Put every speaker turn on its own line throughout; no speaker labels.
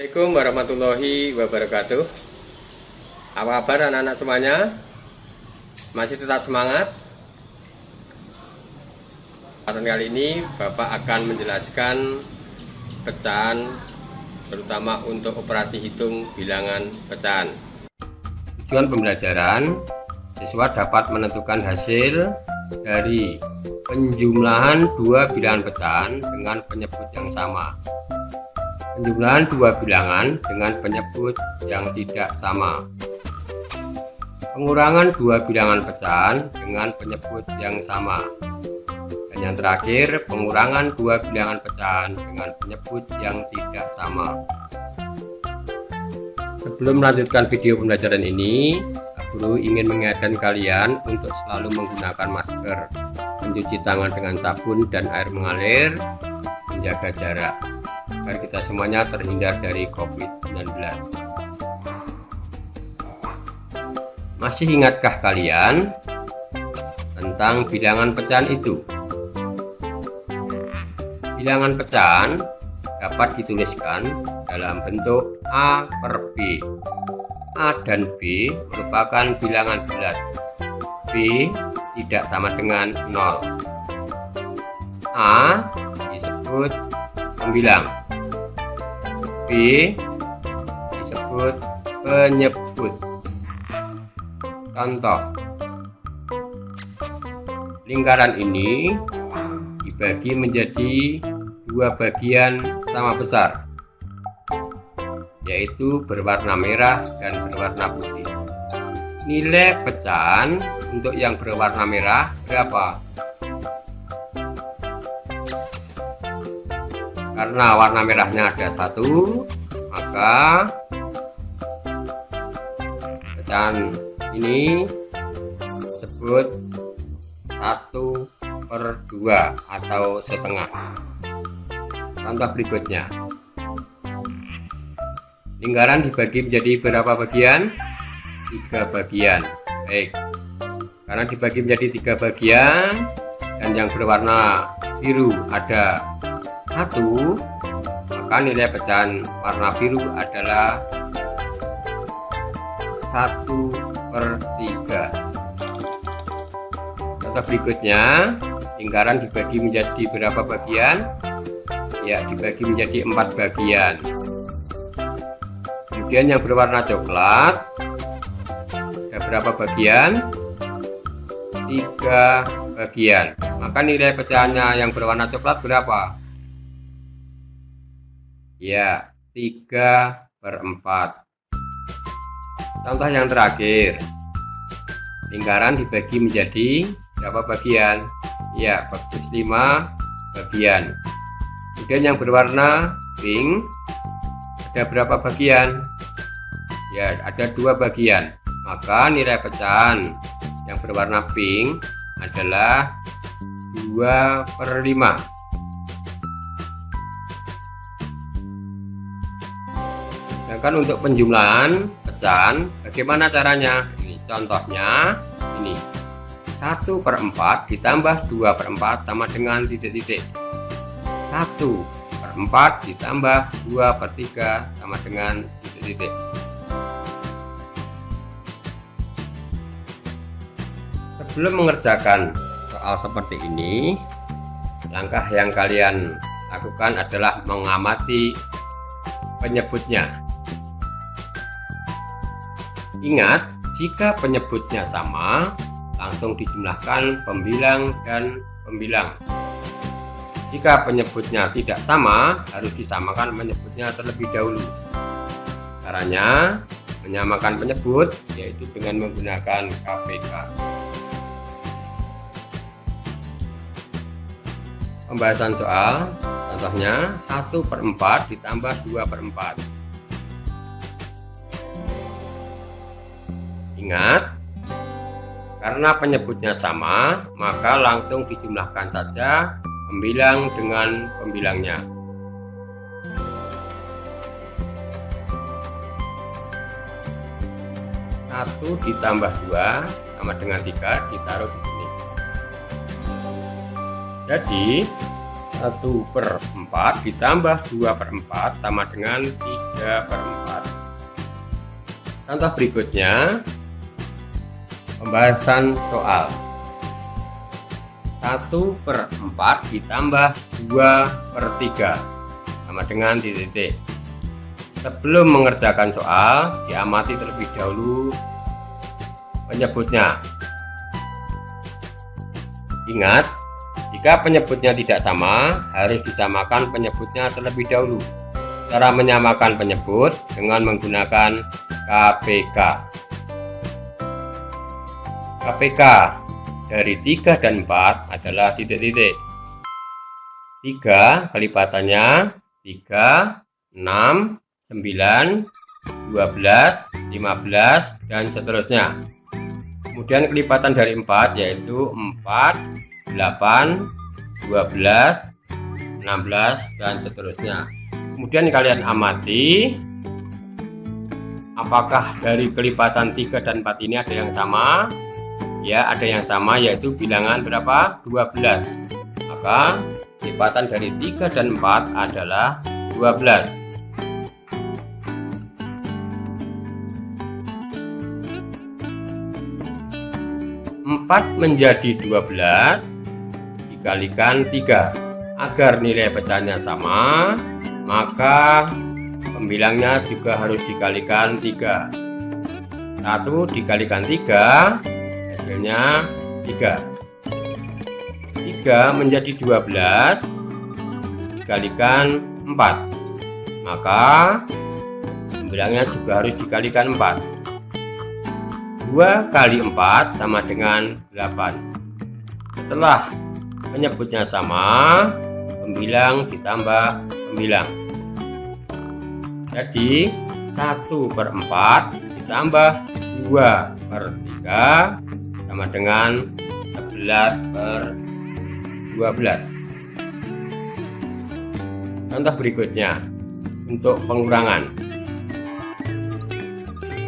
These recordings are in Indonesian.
Assalamualaikum warahmatullahi wabarakatuh. Apa kabar anak-anak semuanya? Masih tetap semangat? Pada kali ini Bapak akan menjelaskan pecahan, terutama untuk operasi hitung bilangan pecahan. Tujuan pembelajaran, siswa dapat menentukan hasil dari penjumlahan dua bilangan pecahan dengan penyebut yang sama. Penjumlahan dua bilangan dengan penyebut yang tidak sama. Pengurangan dua bilangan pecahan dengan penyebut yang sama. Dan yang terakhir, pengurangan dua bilangan pecahan dengan penyebut yang tidak sama. Sebelum melanjutkan video pembelajaran ini, guru ingin mengingatkan kalian untuk selalu menggunakan masker, mencuci tangan dengan sabun dan air mengalir, menjaga jarak, agar kita semuanya terhindar dari COVID-19. Masih ingatkah kalian tentang bilangan pecahan itu? Bilangan pecahan dapat dituliskan dalam bentuk A per B. A dan B merupakan bilangan bulat. B tidak sama dengan 0. A disebut pembilang, B disebut penyebut. Contoh, lingkaran ini dibagi menjadi dua bagian sama besar, yaitu berwarna merah dan berwarna putih. Nilai pecahan untuk yang berwarna merah berapa? Karena warna merahnya ada 1, maka pecahan ini disebut 1/2 atau setengah. Contoh berikutnya, lingkaran dibagi menjadi berapa bagian? 3 bagian. Baik, karena dibagi menjadi 3 bagian dan yang berwarna biru ada 1, maka nilai pecahan warna biru adalah 1/3. Contoh berikutnya, lingkaran dibagi menjadi berapa bagian? Ya, dibagi menjadi 4 bagian. Kemudian yang berwarna coklat ada berapa bagian? 3 bagian. Maka nilai pecahannya yang berwarna coklat berapa? Ya, 3/4. Contoh yang terakhir, lingkaran dibagi menjadi berapa bagian? Ya, 5 bagian. Kemudian yang berwarna pink ada berapa bagian? Ya, ada 2 bagian. Maka nilai pecahan yang berwarna pink adalah 2/5. Sedangkan untuk penjumlahan pecahan, bagaimana caranya? Ini contohnya, ini 1/4 ditambah 2/4 sama dengan titik-titik. 1/4 ditambah 2/3 sama dengan titik-titik. Sebelum mengerjakan soal seperti ini, langkah yang kalian lakukan adalah mengamati penyebutnya. Ingat, jika penyebutnya sama, langsung dijumlahkan pembilang dan pembilang. Jika penyebutnya tidak sama, harus disamakan penyebutnya terlebih dahulu. Caranya menyamakan penyebut yaitu dengan menggunakan KPK. Pembahasan soal, contohnya 1/4 ditambah 2/4. Ingat, karena penyebutnya sama, maka langsung dijumlahkan saja pembilang dengan pembilangnya. 1 ditambah 2 sama dengan 3, ditaruh di sini. Jadi 1/4 ditambah 2/4 sama dengan 3/4. Contoh berikutnya, pembahasan soal 1/4 ditambah 2/3 sama dengan titik-titik. Sebelum mengerjakan soal, diamati terlebih dahulu penyebutnya. Ingat, jika penyebutnya tidak sama, harus disamakan penyebutnya terlebih dahulu. Cara menyamakan penyebut dengan menggunakan KPK. KPK dari 3 dan 4 adalah titik-titik. 3 kelipatannya 3, 6, 9, 12, 15, dan seterusnya. Kemudian kelipatan dari 4 yaitu 4, 8, 12, 16, dan seterusnya. Kemudian kalian amati apakah dari kelipatan 3 dan 4 ini ada yang sama. Ya, ada yang sama, yaitu bilangan berapa? 12. Maka kelipatan dari 3 dan 4 adalah 12. 4 menjadi 12 dikalikan 3. Agar nilai pecahnya sama, maka pembilangnya juga harus dikalikan 3. 1 dikalikan 3, hasilnya 3. 3 menjadi 12 dikalikan 4, maka pembilangnya juga harus dikalikan 4. 2 kali 4 sama dengan 8. Setelah penyebutnya sama, pembilang ditambah pembilang. Jadi 1/4 ditambah 2/3 sama dengan 11/12. Contoh berikutnya untuk pengurangan.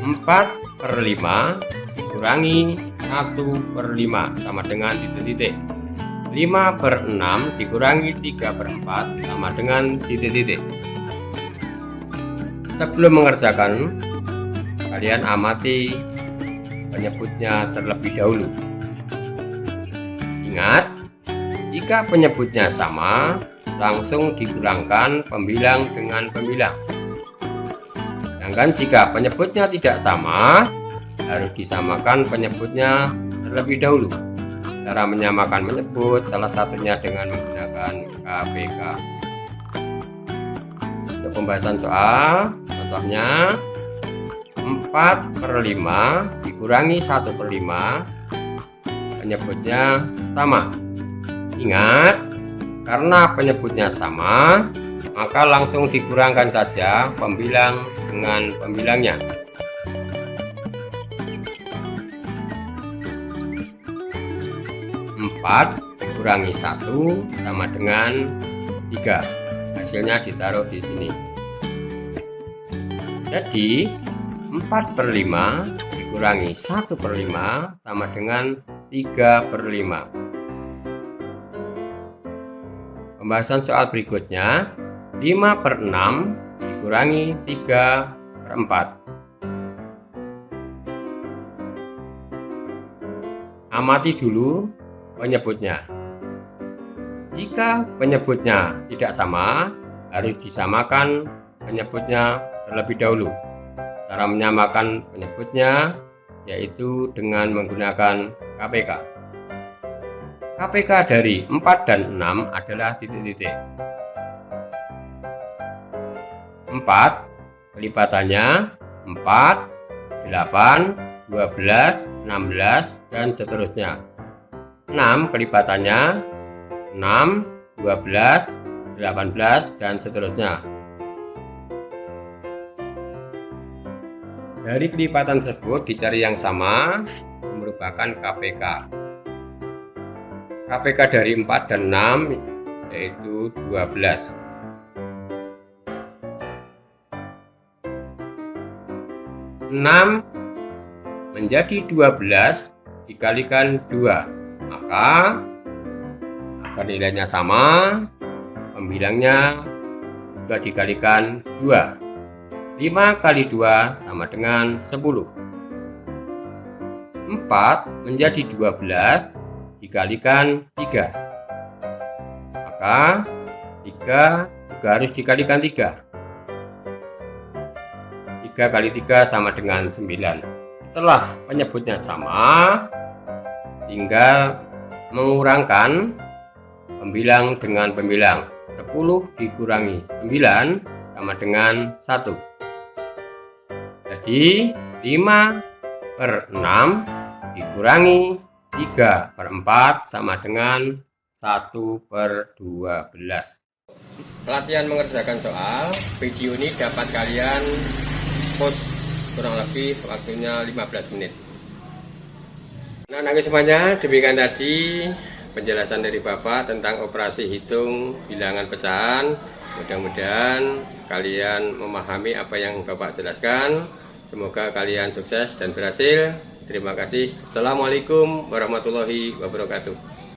4/5 dikurangi 1/5 sama dengan titik-titik. 5/6 dikurangi 3/4 sama dengan titik-titik. Sebelum mengerjakan, kalian amati penyebutnya terlebih dahulu. Ingat, jika penyebutnya sama, langsung dikurangkan pembilang dengan pembilang. Sedangkan jika penyebutnya tidak sama, harus disamakan penyebutnya terlebih dahulu. Cara menyamakan penyebut salah satunya dengan menggunakan KPK. Untuk pembahasan soal, contohnya 4/5 dikurangi 1/5, penyebutnya sama. Ingat, karena penyebutnya sama, maka langsung dikurangkan saja pembilang dengan pembilangnya. 4 dikurangi 1 sama dengan 3. Hasilnya ditaruh di sini. Jadi 4/5 dikurangi 1/5 sama dengan 3/5. Pembahasan soal berikutnya, 5/6 dikurangi 3/4. Amati dulu penyebutnya. Jika penyebutnya tidak sama, harus disamakan penyebutnya terlebih dahulu. Cara menyamakan penyebutnya yaitu dengan menggunakan KPK. KPK dari 4 dan 6 adalah titik-titik. 4 kelipatannya 4, 8, 12, 16, dan seterusnya. 6 kelipatannya 6, 12, 18, dan seterusnya. Dari kelipatan tersebut dicari yang sama merupakan KPK. KPK dari 4 dan 6 yaitu 12. 6 menjadi 12 dikalikan 2, maka agar nilainya sama, pembilangnya juga dikalikan 2. 5 kali 2 sama dengan 10. 4 menjadi 12 dikalikan 3. Maka 3 juga harus dikalikan 3. 3 kali 3 sama dengan 9. Setelah penyebutnya sama, tinggal mengurangkan pembilang dengan pembilang. 10 dikurangi 9 sama dengan 1. Jadi 5/6 dikurangi 3/4 sama dengan 1/12. Pelatihan mengerjakan soal video ini dapat kalian post kurang lebih waktunya 15 menit. Anak-anak semuanya, demikian tadi penjelasan dari Bapak tentang operasi hitung bilangan pecahan. Mudah-mudahan kalian memahami apa yang Bapak jelaskan. Semoga kalian sukses dan berhasil. Terima kasih. Assalamualaikum warahmatullahi wabarakatuh.